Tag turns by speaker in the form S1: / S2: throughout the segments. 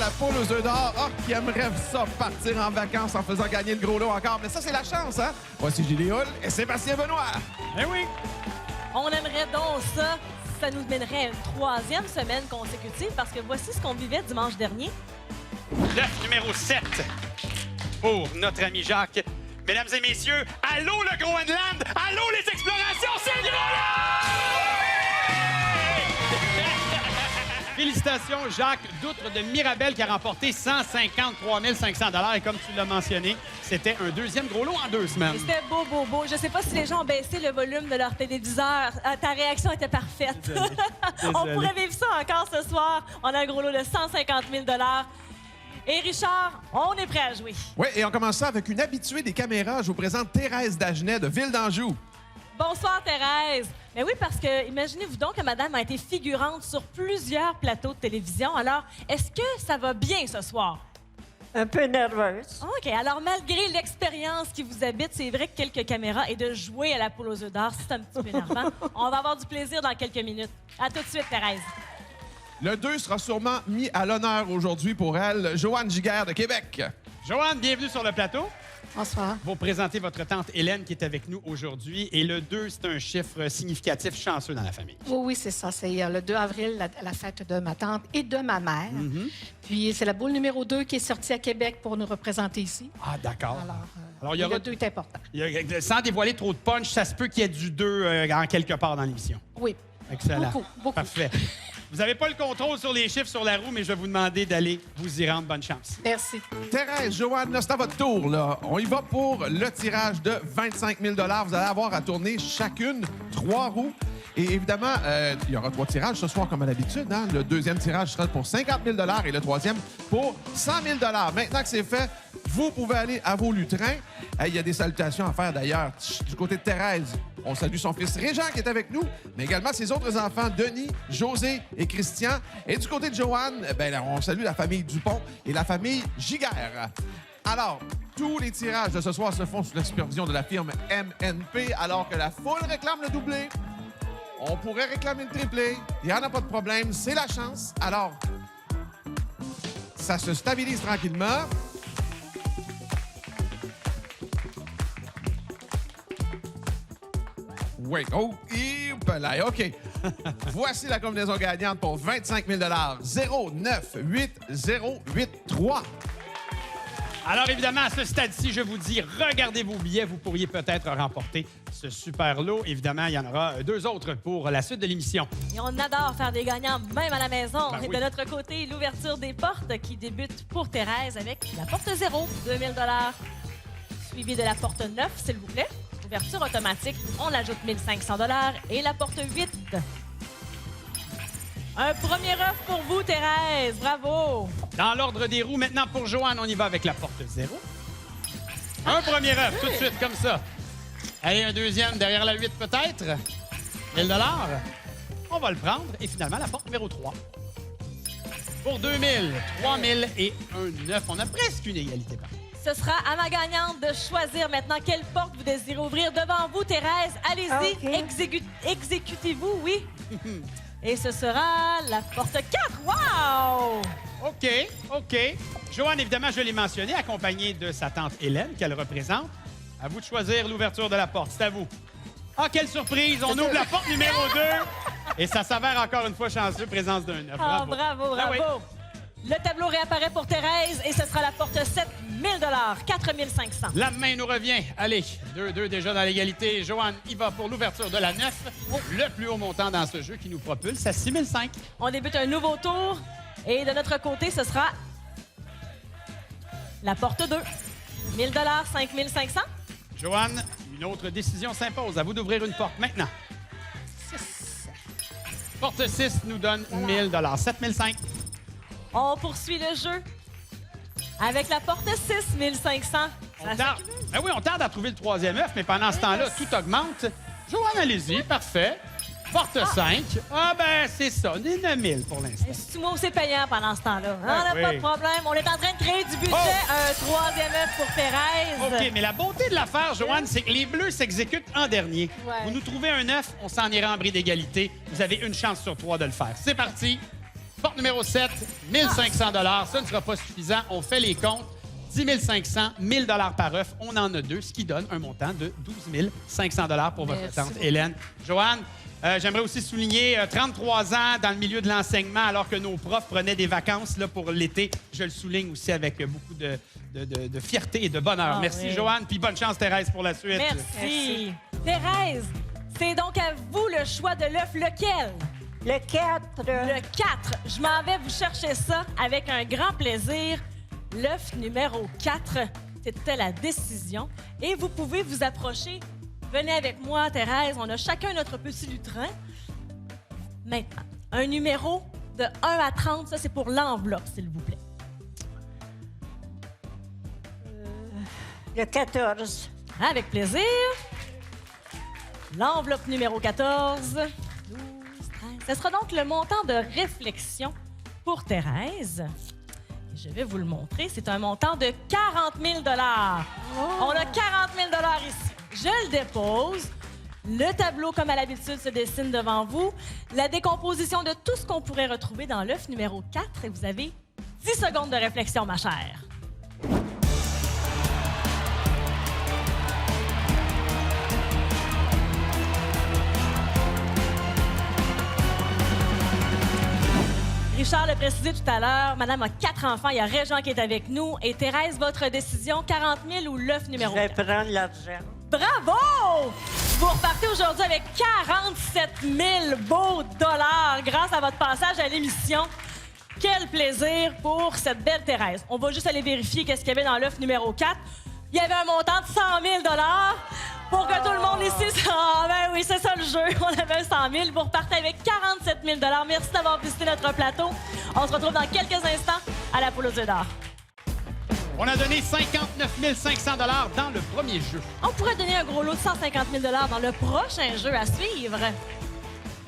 S1: la poule aux œufs d'or. Oh, qui aimerait ça partir en vacances en faisant gagner le gros lot encore. Mais ça, c'est la chance, hein? Voici Julie Hull et Sébastien Benoît.
S2: Eh oui!
S3: On aimerait donc ça. Ça nous mènerait à une troisième semaine consécutive parce que voici ce qu'on vivait dimanche dernier.
S2: L'œuf numéro 7 pour notre ami Jacques. Mesdames et messieurs, allô le Groenland! Allô les explorations! C'est le gros lot! Félicitations, Jacques Doutre de Mirabel qui a remporté 153 500 $. Et comme tu l'as mentionné, c'était un deuxième gros lot en 2 semaines.
S3: C'était beau, beau, beau. Je sais pas si les gens ont baissé le volume de leur téléviseur. Ta réaction était parfaite.
S2: Désolé.
S3: On pourrait vivre ça encore ce soir. On a un gros lot de 150 000 $. Et Richard, on est prêt à jouer.
S1: Oui, et on commence ça avec une habituée des caméras. Je vous présente Thérèse Dagenet de Ville d'Anjou.
S3: Bonsoir, Thérèse. Mais oui, parce que imaginez-vous donc que madame a été figurante sur plusieurs plateaux de télévision. Alors, est-ce que ça va bien ce soir?
S4: Un peu nerveuse.
S3: OK. Alors, malgré l'expérience qui vous habite, c'est vrai que quelques caméras et de jouer à la poule aux œufs d'or, c'est un petit peu énervant. On va avoir du plaisir dans quelques minutes. À tout de suite, Thérèse.
S1: Le 2 sera sûrement mis à l'honneur aujourd'hui pour elle, Joanne Giguère de Québec.
S2: Joanne, bienvenue sur le plateau.
S4: Bonsoir.
S2: Vous présentez votre tante Hélène qui est avec nous aujourd'hui. Et le 2, c'est un chiffre significatif chanceux dans la famille.
S4: Oui, oui, c'est ça. C'est le 2 avril, la fête de ma tante et de ma mère. Puis c'est la boule numéro 2 qui est sortie à Québec pour nous représenter ici.
S2: Ah, d'accord. Alors, il y aura...
S4: le 2 est important.
S2: Sans dévoiler trop de punch, ça se peut qu'il y ait du 2 en quelque part dans l'émission.
S4: Oui.
S2: Excellent.
S4: Beaucoup, beaucoup.
S2: Parfait. Vous n'avez pas le contrôle sur les chiffres sur la roue, mais je vais vous demander d'aller vous y rendre. Bonne chance.
S4: Merci.
S1: Thérèse, Joanne, là, c'est à votre tour. Là. On y va pour le tirage de 25 000 $. Vous allez avoir à tourner chacune 3 roues. Et évidemment, il y aura 3 tirages ce soir, comme à l'habitude. Hein? Le deuxième tirage sera pour 50 000 $ et le troisième pour 100 000 $. Maintenant que c'est fait, vous pouvez aller à vos lutrins. Il y a des salutations à faire, d'ailleurs. Du côté de Thérèse, on salue son fils Régent qui est avec nous, mais également ses autres enfants, Denis, José et Christian. Et du côté de Joanne, on salue la famille Dupont et la famille Giguère. Alors, tous les tirages de ce soir se font sous la supervision de la firme MNP, alors que la foule réclame le doublé. On pourrait réclamer le triplé. Il n'y en a pas de problème. C'est la chance. Alors, ça se stabilise tranquillement. Oui. Oh, là, OK. Voici la combinaison gagnante pour 25 000 $. 0, 9, 8, 0, 8, 3.
S2: Alors, évidemment, à ce stade-ci, je vous dis, regardez vos billets. Vous pourriez peut-être remporter ce super lot. Évidemment, il y en aura 2 autres pour la suite de l'émission.
S3: Et on adore faire des gagnants, même à la maison.
S2: Ben
S3: Et
S2: oui.
S3: de notre côté, l'ouverture des portes qui débute pour Thérèse avec la porte 0, 2 000 $. Suivi de la porte 9, s'il vous plaît. Ouverture automatique, on ajoute 1 500 $ et la porte 8. Un premier œuf pour vous, Thérèse. Bravo.
S2: Dans l'ordre des roues, maintenant pour Joanne, on y va avec la porte 0. Un premier œuf, tout de suite, comme ça. Allez, un deuxième derrière la 8 peut-être. 1 000 $. On va le prendre. Et finalement, la porte numéro 3. Pour 2 000, 3 000 et un 9. On a presque une égalité par.
S3: Ce sera à ma gagnante de choisir maintenant quelle porte vous désirez ouvrir devant vous, Thérèse. Allez-y,
S4: OK.
S3: exécutez-vous, oui. Et ce sera la porte 4. Wow!
S2: OK. Joanne, évidemment, je l'ai mentionné, accompagnée de sa tante Hélène, qu'elle représente. À vous de choisir l'ouverture de la porte. C'est à vous. Ah, quelle surprise! On ouvre la porte numéro 2 et ça s'avère encore une fois chanceux, présence d'un 9.
S3: Ah, bravo.
S2: Ah oui.
S3: Le tableau réapparaît pour Thérèse et ce sera la porte 7 000 $, 4 500.
S2: La main nous revient. Allez, 2-2 déjà dans l'égalité. Joanne y va pour l'ouverture de la 9. Le plus haut montant dans ce jeu qui nous propulse à 6 500.
S3: On débute un nouveau tour et de notre côté, ce sera la porte 2. 1 000 $, 5 500.
S2: Joanne, une autre décision s'impose. À vous d'ouvrir une porte maintenant.
S4: 6.
S2: Porte 6 nous donne 1 000 7 500.
S3: On poursuit le jeu avec la porte 6 500.
S2: On tarde. Ben oui, on tarde à trouver le troisième œuf, mais pendant ce temps-là, tout augmente. Joanne, allez-y, parfait. Porte 5. Ah ben, c'est ça. On est 9 000 pour l'instant.
S3: Sumo, c'est payant pendant ce temps-là. On n'a
S2: oui.
S3: pas de problème. On est en train de créer du budget. Un troisième œuf pour Thérèse.
S2: OK, mais la beauté de l'affaire, Joanne, c'est que les bleus s'exécutent en dernier.
S3: Ouais.
S2: Vous nous trouvez un œuf, on s'en ira en bris d'égalité. Vous avez une chance sur 3 de le faire. C'est parti. Porte numéro 7, 1 500 $. Ça ne sera pas suffisant. On fait les comptes. 10 500, 1 000 $ par œuf. On en a 2, ce qui donne un montant de 12 500 $ pour votre
S4: Merci
S2: tante
S4: beaucoup.
S2: Hélène. Joanne, j'aimerais aussi souligner 33 ans dans le milieu de l'enseignement, alors que nos profs prenaient des vacances là, pour l'été. Je le souligne aussi avec beaucoup de fierté et de bonheur.
S3: Ah
S2: Merci,
S3: oui.
S2: Joanne, puis bonne chance, Thérèse, pour la suite.
S3: Merci. Thérèse, c'est donc à vous le choix de l'œuf. Lequel?
S5: Le 4.
S3: Le 4. Je m'en vais vous chercher ça avec un grand plaisir. L'œuf numéro 4, c'était la décision. Et vous pouvez vous approcher. Venez avec moi, Thérèse. On a chacun notre petit lutrin. Maintenant, un numéro de 1 à 30, ça, c'est pour l'enveloppe, s'il vous plaît.
S5: Le 14.
S3: Avec plaisir. L'enveloppe numéro 14. 12, 13. Ce sera donc le montant de réflexion pour Thérèse. Et je vais vous le montrer. C'est un montant de 40 000 $. On a 40 000 $ ici. Je le dépose. Le tableau, comme à l'habitude, se dessine devant vous. La décomposition de tout ce qu'on pourrait retrouver dans l'œuf numéro 4. Et vous avez 10 secondes de réflexion, ma chère. Richard l'a précisé tout à l'heure, madame a 4 enfants, il y a Régent qui est avec nous. Et Thérèse, votre décision, 40 000 ou l'œuf
S5: Je
S3: numéro
S5: vais
S3: 4?
S5: prendre l'argent.
S3: Bravo! Vous repartez aujourd'hui avec 47 000 beaux dollars grâce à votre passage à l'émission. Quel plaisir pour cette belle Thérèse. On va juste aller vérifier qu'est-ce qu'il y avait dans l'œuf numéro 4. Il y avait un montant de 100 000 $ pour que tout le monde ici... Ah, ben oui, c'est ça le jeu. On avait un 100 000. Vous repartez avec 47 000 $. Merci d'avoir visité notre plateau. On se retrouve dans quelques instants à la poule aux œufs d'or.
S2: On a donné 59 500 $ dans le premier jeu.
S3: On pourrait donner un gros lot de 150 000 $ dans le prochain jeu à suivre.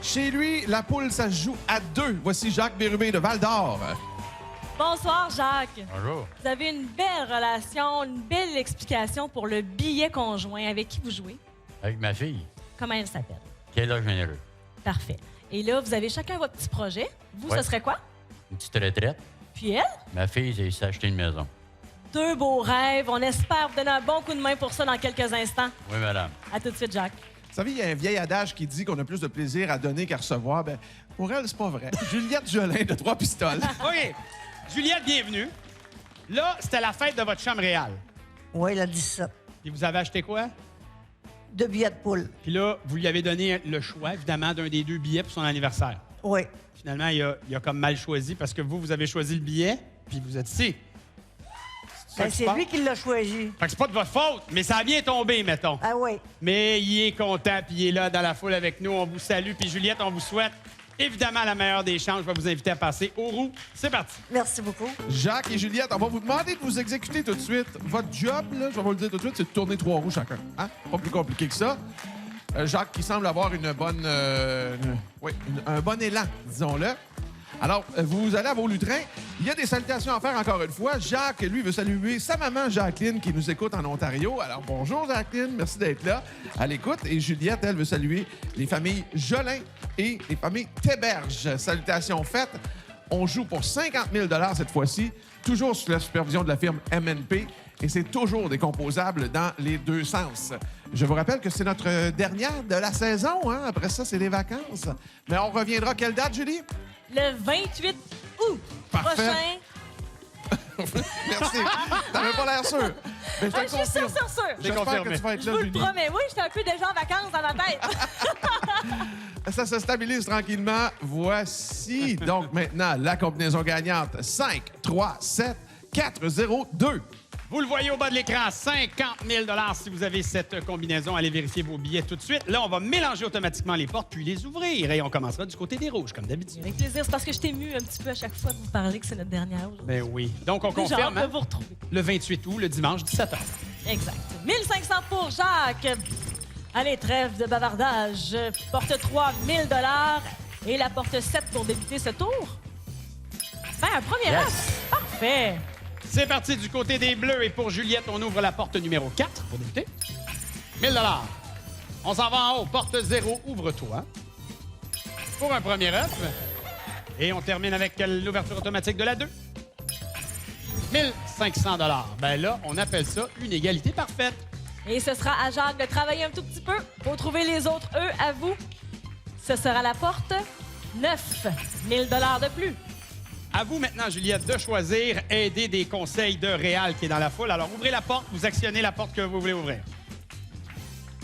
S1: Chez lui, la poule, ça se joue à 2. Voici Jacques Bérubé de Val-d'Or.
S3: Bonsoir, Jacques.
S6: Bonjour.
S3: Vous avez une belle relation, une belle explication pour le billet conjoint. Avec qui vous jouez?
S6: Avec ma fille,
S3: Comment elle s'appelle?
S6: Kayla Généreux.
S3: Parfait. Et là, vous avez chacun votre petit projet. Vous,
S6: Ouais.
S3: ce serait quoi?
S6: Une petite retraite.
S3: Puis elle?
S6: Ma fille, elle s'est acheté une maison.
S3: 2 beaux rêves. On espère vous donner un bon coup de main pour ça dans quelques instants.
S6: Oui, madame.
S3: À tout de suite, Jacques.
S1: Vous savez, il y a un vieil adage qui dit qu'on a plus de plaisir à donner qu'à recevoir. Ben, pour elle, c'est pas vrai. Juliette Jolin de Trois Pistoles.
S2: OK. Juliette, bienvenue. Là, c'était la fête de votre chambre réelle.
S5: Oui, le 17.
S2: Puis vous avez acheté quoi?
S5: 2 billets de poule.
S2: Puis là, vous lui avez donné le choix, évidemment, d'un des 2 billets pour son anniversaire.
S5: Oui.
S2: Finalement, il a comme mal choisi parce que vous avez choisi le billet, puis vous êtes ici. ça
S5: Ben,
S2: qui se
S5: c'est
S2: passe?
S5: lui qui l'a choisi.
S2: Fait que c'est pas de votre faute, mais ça a bien tombé, mettons.
S5: Ah oui.
S2: Mais il est content, puis il est là dans la foule avec nous. On vous salue. Puis Juliette, on vous souhaite évidemment la meilleure des chances. Je vais vous inviter à passer aux roues. C'est parti.
S5: Merci beaucoup.
S1: Jacques et Juliette, on va vous demander de vous exécuter tout de suite. Votre job, là, je vais vous le dire tout de suite, c'est de tourner 3 roues chacun. Hein? Pas plus compliqué que ça. Jacques qui semble avoir une bonne, un bon élan, disons-le. Alors, vous allez à vos lutrins. Il y a des salutations à faire encore une fois. Jacques, lui, veut saluer sa maman Jacqueline qui nous écoute en Ontario. Alors, bonjour Jacqueline, merci d'être là à l'écoute. Et Juliette, elle, veut saluer les familles Jolin et les familles Théberge. Salutations faites. On joue pour 50 000 $ cette fois-ci, toujours sous la supervision de la firme MNP. Et c'est toujours décomposable dans les 2 sens. Je vous rappelle que c'est notre dernière de la saison. Hein? Après ça, c'est les vacances. Mais on reviendra quelle date, Julie?
S3: Le 28 août
S1: Parfait.
S3: prochain.
S1: Merci. T'avais pas l'air sûr. Mais je te
S3: Ah,
S1: le
S3: je suis sûre,
S1: confirme.
S3: sûre, sûre.
S2: J'ai
S1: J'espère
S2: confirmé.
S1: que tu vas être
S3: Je
S1: là,
S3: vous le
S1: Julie.
S3: promets. Oui, j'étais un peu déjà en vacances dans ma tête.
S1: Ça se stabilise tranquillement. Voici donc maintenant la combinaison gagnante. 5, 3, 7, 4, 0, 2.
S2: Vous le voyez au bas de l'écran, 50 000 $ si vous avez cette combinaison. Allez vérifier vos billets tout de suite. Là, on va mélanger automatiquement les portes puis les ouvrir. Et on commencera du côté des rouges, comme d'habitude.
S3: Avec plaisir. C'est parce que je t'ai émue un petit peu à chaque fois de vous parler que c'est notre dernière aujourd'hui.
S2: Ben oui. Donc, on
S3: J'ai hâte
S2: confirme,
S3: de
S2: hein?
S3: vous retrouver.
S2: Le 28 août, le dimanche, 17h.
S3: Exact. 1500 pour Jacques. Allez, trêve de bavardage. Porte 3, 1000 $ et la porte 7 pour débuter ce tour. Ben, un premier
S6: Yes.
S3: œuf. Parfait.
S2: C'est parti du côté des Bleus. Et pour Juliette, on ouvre la porte numéro 4 pour débuter. 1000 $. On s'en va en haut. Porte 0, ouvre-toi. Pour un premier œuf. Et on termine avec l'ouverture automatique de la 2. 1500 $. Ben là, on appelle ça une égalité parfaite.
S3: Et ce sera à Jacques de travailler un tout petit peu pour trouver les autres eux à vous. Ce sera la porte 9 000 $ de plus.
S2: À vous maintenant, Juliette, de choisir, aider des conseils de Réal qui est dans la foule. Alors, ouvrez la porte, vous actionnez la porte que vous voulez ouvrir.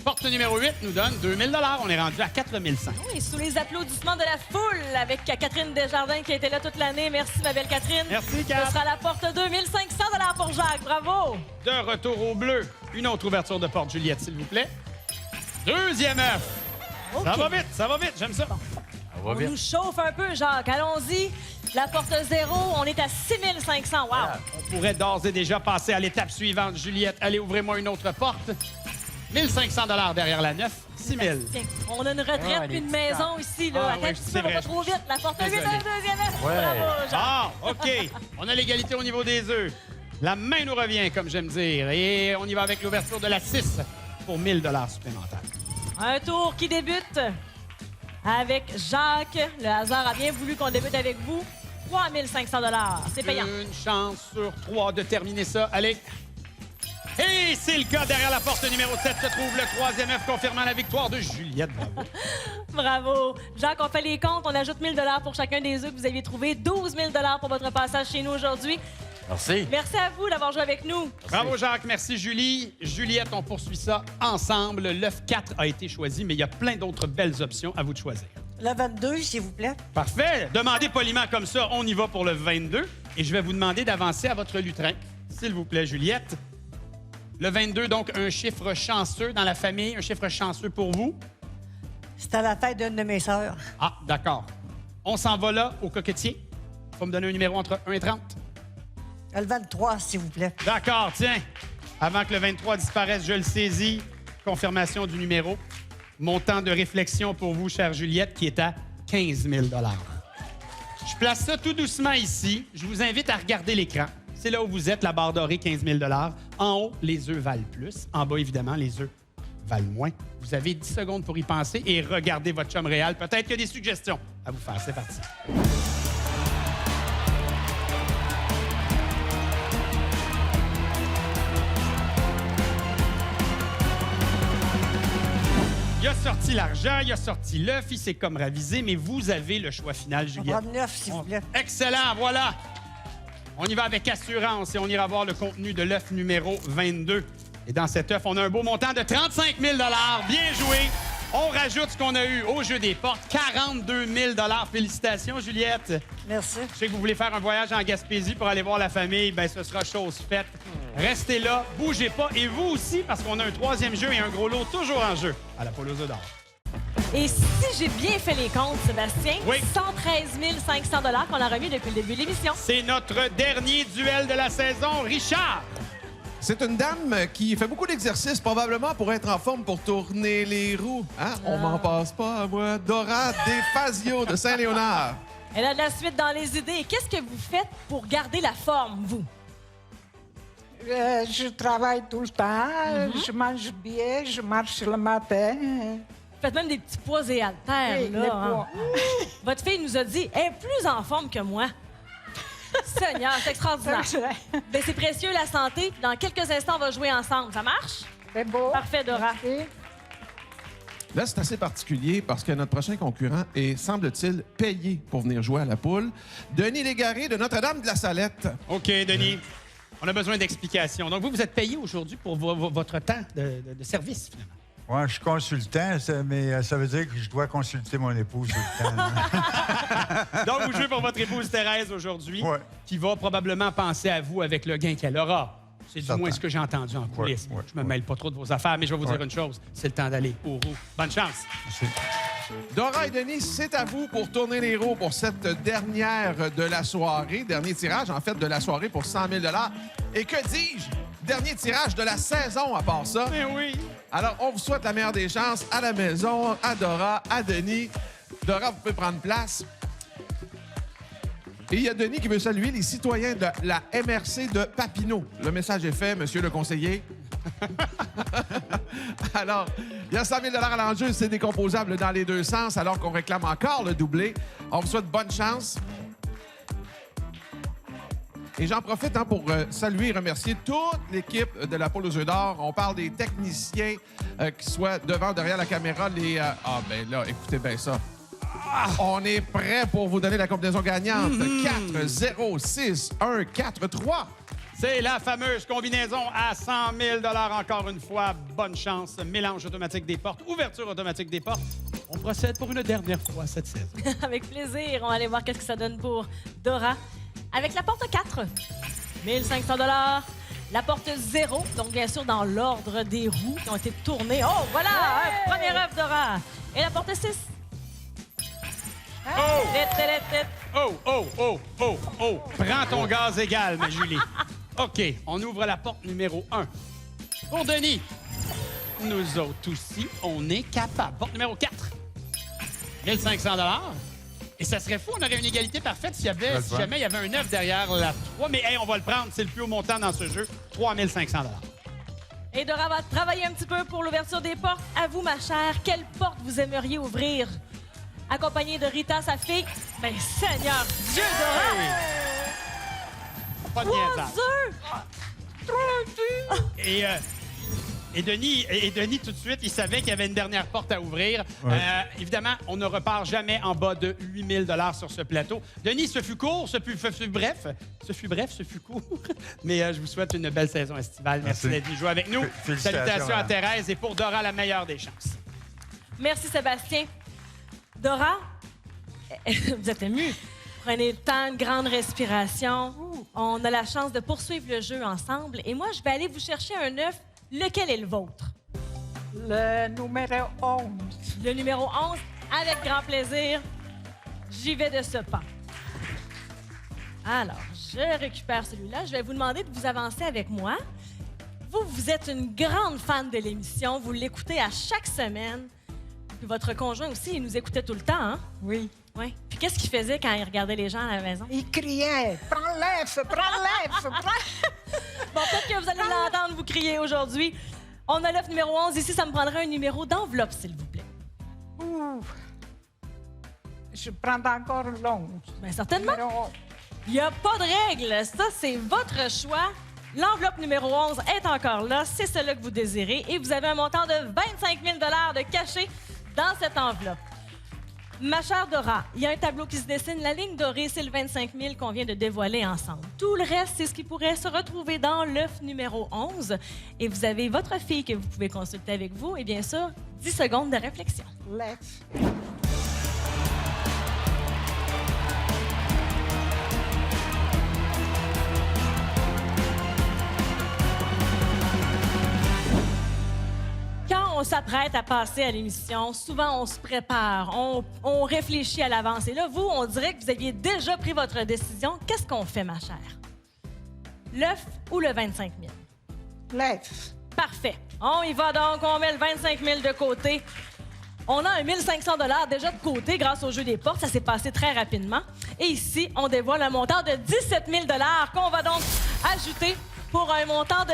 S2: Porte numéro 8 nous donne 2000 $. On est rendu à 4100.
S3: Oui, sous les applaudissements de la foule avec Catherine Desjardins qui a été là toute l'année. Merci, ma belle Catherine.
S2: Merci, Kat.
S3: Ce sera la porte 2500 $ pour Jacques. Bravo!
S2: De retour au bleu. Une autre ouverture de porte, Juliette, s'il vous plaît. Deuxième œuf.
S3: OK.
S2: Ça va vite, j'aime ça.
S6: Ça va
S3: On
S6: vite.
S3: nous chauffe un peu, Jacques. Allons-y. La porte 0, on est à 6500. Wow!
S2: On pourrait d'ores et déjà passer à l'étape suivante, Juliette. Allez, ouvrez-moi une autre porte. 1500 $ derrière la 9, 6000.
S3: Tiens, on a une retraite
S6: Ah,
S3: puis
S6: les
S3: une
S6: petits
S3: maison ici. Là.
S2: Ah,
S3: Attends
S2: oui,
S3: un petit
S2: c'est
S3: peu, on
S2: vrai.
S3: va trop vite. La porte 8,
S2: Désolé.
S3: le deuxième œuf.
S6: Ouais.
S3: Bravo, Jacques.
S2: Ah, OK. On a l'égalité au niveau des œufs. La main nous revient, comme j'aime dire. Et on y va avec l'ouverture de la 6 pour 1000 $ supplémentaires.
S3: Un tour qui débute avec Jacques. Le hasard a bien voulu qu'on débute avec vous. 3500 $. C'est payant.
S2: Une chance sur 3 de terminer ça. Allez. Et c'est le cas. Derrière la porte numéro 7 se trouve le troisième œuf confirmant la victoire de Juliette. Bravo.
S3: Bravo. Jacques, on fait les comptes. On ajoute 1000 $ pour chacun des œufs que vous aviez trouvés. 12 000 $ pour votre passage chez nous aujourd'hui.
S6: Merci.
S3: Merci à vous d'avoir joué avec nous.
S2: Bravo, Jacques. Merci, Julie. Juliette, on poursuit ça ensemble. L'œuf 4 a été choisi, mais il y a plein d'autres belles options. À vous de choisir.
S5: Le 22, s'il vous plaît.
S2: Parfait. Demandez poliment comme ça. On y va pour le 22. Et je vais vous demander d'avancer à votre lutrin. S'il vous plaît, Juliette. Le 22, donc, un chiffre chanceux dans la famille, un chiffre chanceux pour vous.
S5: C'était à la fête d'une de mes sœurs.
S2: Ah, d'accord. On s'en va là, au coquetier. Faut me donner un numéro entre 1 et 30.
S5: Le 23, s'il vous plaît.
S2: D'accord, tiens. Avant que le 23 disparaisse, je le saisis. Confirmation du numéro. Montant de réflexion pour vous, chère Juliette, qui est à 15 000 $. Je place ça tout doucement ici. Je vous invite à regarder l'écran. C'est là où vous êtes, la barre dorée, 15 000 $. En haut, les œufs valent plus. En bas, évidemment, les œufs valent moins. Vous avez 10 secondes pour y penser et regardez votre chum réel. Peut-être qu'il y a des suggestions à vous faire. C'est parti. Il a sorti l'argent, il a sorti l'œuf, il s'est comme ravisé, mais vous avez le choix final,
S5: On
S2: Juliette.
S5: va 9, s'il vous plaît.
S2: Excellent, voilà. On y va avec assurance et on ira voir le contenu de l'œuf numéro 22. Et dans cet œuf, on a un beau montant de 35 000 $. Bien joué. On rajoute ce qu'on a eu au jeu des portes, 42 000 $. Félicitations, Juliette.
S5: Merci.
S2: Je sais que vous voulez faire un voyage en Gaspésie pour aller voir la famille. Bien, ce sera chose faite. Restez là, bougez pas. Et vous aussi, parce qu'on a un troisième jeu et un gros lot toujours en jeu à la Poule aux œufs d'or.
S3: Et si j'ai bien fait les comptes, Sébastien,
S2: Oui.
S3: 113 500 $ qu'on a remis depuis le début de l'émission.
S2: C'est notre dernier duel de la saison. Richard!
S1: C'est une dame qui fait beaucoup d'exercices, probablement pour être en forme pour tourner les roues. Hein? On m'en passe pas à moi. Dora Desfazio de Saint-Léonard.
S3: Elle a de la suite dans les idées. Qu'est-ce que vous faites pour garder la forme, vous?
S7: Je travaille tout le temps, je mange bien, je marche le matin.
S3: Vous faites même des petits poids et haltères,
S7: Oui,
S3: là.
S7: les
S3: hein?
S7: poids.
S3: Votre fille nous a dit, elle est plus en forme que moi. Seigneur, c'est extraordinaire. Ben, c'est précieux, la santé. Puis dans quelques instants, on va jouer ensemble. Ça marche?
S7: C'est beau.
S3: Parfait, Dora.
S7: Merci.
S1: Là, c'est assez particulier parce que notre prochain concurrent est, semble-t-il, payé pour venir jouer à la poule. Denis Légaré de Notre-Dame de la Salette.
S2: OK, Denis. On a besoin d'explications. Donc, vous êtes payé aujourd'hui pour votre temps de service, finalement.
S8: Oui, je suis consultant, mais ça veut dire que je dois consulter mon épouse tout le temps.
S2: Donc, vous jouez pour votre épouse Thérèse aujourd'hui,
S8: Ouais.
S2: qui va probablement penser à vous avec le gain qu'elle aura. C'est du
S8: Certain.
S2: moins ce que j'ai entendu en coulisses.
S8: Ouais,
S2: Je me mêle pas trop de vos affaires, mais je vais vous dire
S8: Ouais.
S2: une chose. C'est le temps d'aller au roux. Bonne chance.
S8: Merci.
S1: Dora et Denis, c'est à vous pour tourner les roues pour cette dernière de la soirée. Dernier tirage, en fait, de la soirée pour 100 000 $. Et que dis-je? Dernier tirage de la saison à part ça.
S2: Mais oui.
S1: Alors, on vous souhaite la meilleure des chances à la maison, à Dora, à Denis. Dora, vous pouvez prendre place. Et il y a Denis qui veut saluer les citoyens de la MRC de Papineau. Le message est fait, monsieur le conseiller. Alors, il y a 100 000 à l'enjeu. C'est décomposable dans les deux sens, alors qu'on réclame encore le doublé. On vous souhaite bonne chance. Et j'en profite pour saluer et remercier toute l'équipe de la Poule aux œufs d'or. On parle des techniciens qui soient devant ou derrière la caméra. Ben là, écoutez bien ça. On est prêt pour vous donner la combinaison gagnante. 4, 0, 6, 1, 4, 3.
S2: C'est la fameuse combinaison à 100 000 encore une fois. Bonne chance. Mélange automatique des portes, ouverture automatique des portes. On procède pour une dernière fois cette saison.
S3: Avec plaisir. On va aller voir qu'est-ce que ça donne pour Dora. Avec la porte 4, 1 500 $. La porte 0, donc bien sûr dans l'ordre des roues qui ont été tournées. Oh, voilà! Un premier œuf, Dora. Et la porte 6.
S2: Oh!
S3: Tête.
S2: Oh! Prends ton gaz égal, ma Julie. OK, on ouvre la porte numéro 1. Pour Denis. Nous autres aussi, on est capable. Porte numéro 4. 1 500 $. Et ça serait fou, on aurait une égalité parfaite si jamais il y avait un 9 derrière la 3. Mais hey, on va le prendre, c'est le plus haut montant dans ce jeu. 3 500 $.
S3: Et Dora va travailler un petit peu pour l'ouverture des portes. À vous, ma chère, quelle porte vous aimeriez ouvrir? Accompagnée de Rita, sa fille. Ben, Seigneur Dieu, Dora!
S2: Pas de
S3: 3
S2: niaisage.
S3: œufs!
S2: Et Denis, tout de suite, il savait qu'il y avait une dernière porte à ouvrir.
S8: Ouais.
S2: Évidemment, on ne repart jamais en bas de 8 000 sur ce plateau. Denis, ce fut court, ce fut bref. Ce fut court. Mais je vous souhaite une belle saison estivale. Merci d'être venu jouer avec nous.
S8: Félicitations,
S2: Salutations à
S8: madame.
S2: Thérèse et pour Dora, la meilleure des chances.
S3: Merci, Sébastien. Dora, vous êtes ému. Prenez le temps, une grande respiration. On a la chance de poursuivre le jeu ensemble. Et moi, je vais aller vous chercher un œuf. Lequel est le vôtre?
S7: Le numéro 11.
S3: Le numéro 11, avec grand plaisir. J'y vais de ce pas. Alors, je récupère celui-là. Je vais vous demander de vous avancer avec moi. Vous êtes une grande fan de l'émission. Vous l'écoutez à chaque semaine. Puis votre conjoint aussi, il nous écoutait tout le temps, hein?
S7: Oui.
S3: Oui. Puis qu'est-ce qu'il faisait quand il regardait les gens à la maison?
S7: Il criait « Prends l'œuf, prends l'œuf, prends... »
S3: Bon, peut-être que vous allez l'entendre vous crier aujourd'hui. On a l'œuf numéro 11. Ici, ça me prendrait un numéro d'enveloppe, s'il vous plaît.
S7: Ouh. Je prends encore l'11.
S3: Bien, certainement.
S7: Numéro 11.
S3: Il n'y a pas de règle. Ça, c'est votre choix. L'enveloppe numéro 11 est encore là. C'est celle-là que vous désirez. Et vous avez un montant de 25 000 de caché dans cette enveloppe. Ma chère Dora, il y a un tableau qui se dessine. La ligne dorée, c'est le 25 000 qu'on vient de dévoiler ensemble. Tout le reste, c'est ce qui pourrait se retrouver dans l'œuf numéro 11. Et vous avez votre fille que vous pouvez consulter avec vous. Et bien sûr, 10 secondes de réflexion.
S7: Let's.
S3: Quand on s'apprête à passer à l'émission, souvent on se prépare, on réfléchit à l'avance. Et là, vous, on dirait que vous aviez déjà pris votre décision. Qu'est-ce qu'on fait, ma chère? L'œuf ou le 25 000?
S7: Let's.
S3: Parfait. On y va donc, on met le 25 000 de côté. On a un 1 500 $ déjà de côté grâce au jeu des portes. Ça s'est passé très rapidement. Et ici, on dévoile un montant de 17 000 $ qu'on va donc ajouter pour un montant de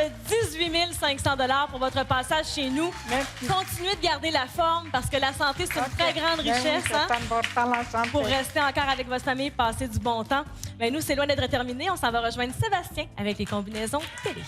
S3: 18 500 $ pour votre passage chez nous.
S7: Merci.
S3: Continuez de garder la forme parce que la santé, c'est une
S7: OK.
S3: très grande
S7: Ben oui,
S3: richesse.
S7: c'est
S3: Hein?
S7: important, la santé.
S3: Pour rester encore avec votre famille, passer du bon temps. Mais nous, c'est loin d'être terminé. On s'en va rejoindre Sébastien avec les combinaisons télé.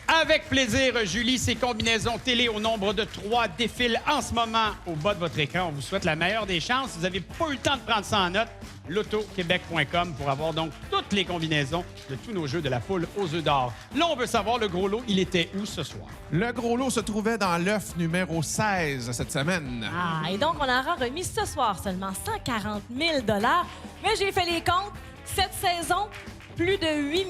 S2: Avec plaisir, Julie, ces combinaisons télé au nombre de 3 défilent en ce moment au bas de votre écran. On vous souhaite la meilleure des chances. Si vous n'avez pas eu le temps de prendre ça en note, lotoquebec.com pour avoir donc toutes les combinaisons de tous nos jeux de la poule aux œufs d'or. Là, on veut savoir, le gros lot, il était où ce soir?
S1: Le gros lot se trouvait dans l'œuf numéro 16 cette semaine.
S3: Ah, et donc, on aura remis ce soir seulement 140 000 $. Mais j'ai fait les comptes. Cette saison, plus de 8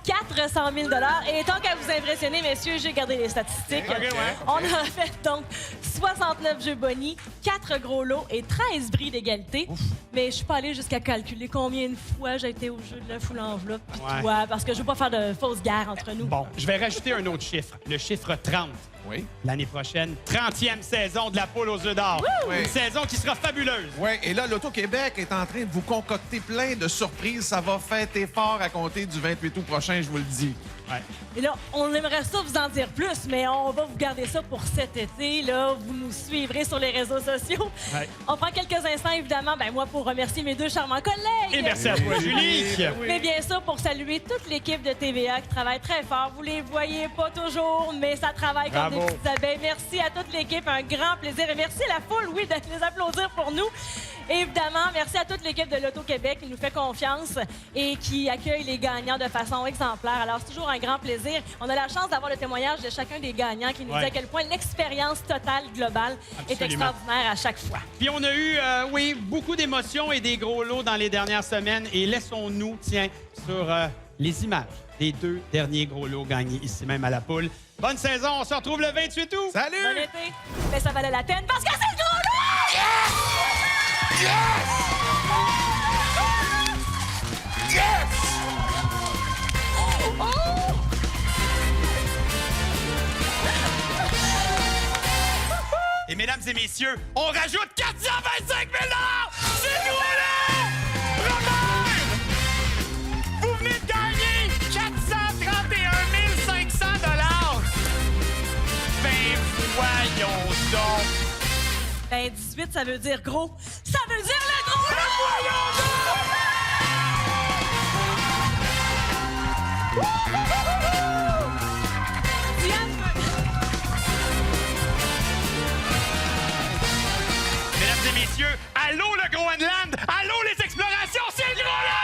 S3: 400 000 $. Et tant qu'à vous impressionner, messieurs, j'ai gardé les statistiques.
S2: OK, ouais.
S3: On a fait donc 69 jeux bonus, 4 gros lots et 13 bris d'égalité. Mais je suis pas allée jusqu'à calculer combien de fois j'ai été au jeu de l'œuf ou l'enveloppe, puis
S2: Ouais.
S3: toi, parce que je veux pas faire de fausses guerres entre nous.
S2: Bon, je vais rajouter un autre chiffre, le chiffre 30.
S1: Oui.
S2: L'année prochaine, 30e saison de la poule aux œufs d'or.
S1: Oui.
S2: Une saison qui sera fabuleuse.
S1: Oui, et là, l'Auto-Québec est en train de vous concocter plein de surprises. Ça va fêter fort à compter du 28 août prochain, je vous le dis.
S3: Et là, on aimerait ça vous en dire plus, mais on va vous garder ça pour cet été. Là, vous nous suivrez sur les réseaux sociaux.
S2: Ouais.
S3: On prend quelques instants, évidemment, moi, pour remercier mes deux charmants collègues.
S2: Et merci à toi, Julie.
S3: Mais bien sûr, pour saluer toute l'équipe de TVA qui travaille très fort. Vous les voyez pas toujours, mais ça travaille comme
S2: Bravo.
S3: des petites abeilles. Merci à toute l'équipe, un grand plaisir. Et merci à la foule, oui, de les applaudir pour nous. Et évidemment, merci à toute l'équipe de l'Auto-Québec qui nous fait confiance et qui accueille les gagnants de façon exemplaire. Alors, c'est toujours un grand plaisir. On a la chance d'avoir le témoignage de chacun des gagnants qui nous dit à quel point l'expérience totale globale est
S2: Absolument.
S3: extraordinaire à chaque fois.
S2: Puis on a eu, oui, beaucoup d'émotions et des gros lots dans les dernières semaines. Et laissons-nous, tiens, sur les images des 2 derniers gros lots gagnés ici même à la poule. Bonne saison, on se retrouve le 28 août.
S1: Salut!
S3: Bon été! Mais ça valait la peine parce que c'est le gros lot!
S2: Et mesdames et messieurs, on rajoute 425 000 $! C'est gros-là! Robert! Vous venez de gagner 431 500 $! Ben voyons donc!
S3: Ben, 18, ça veut dire gros. Ça veut dire le gros lot!
S2: Voyons donc!
S3: Diane,
S2: Mesdames et messieurs, allô le Groenland! Allô les explorations! C'est le gros là!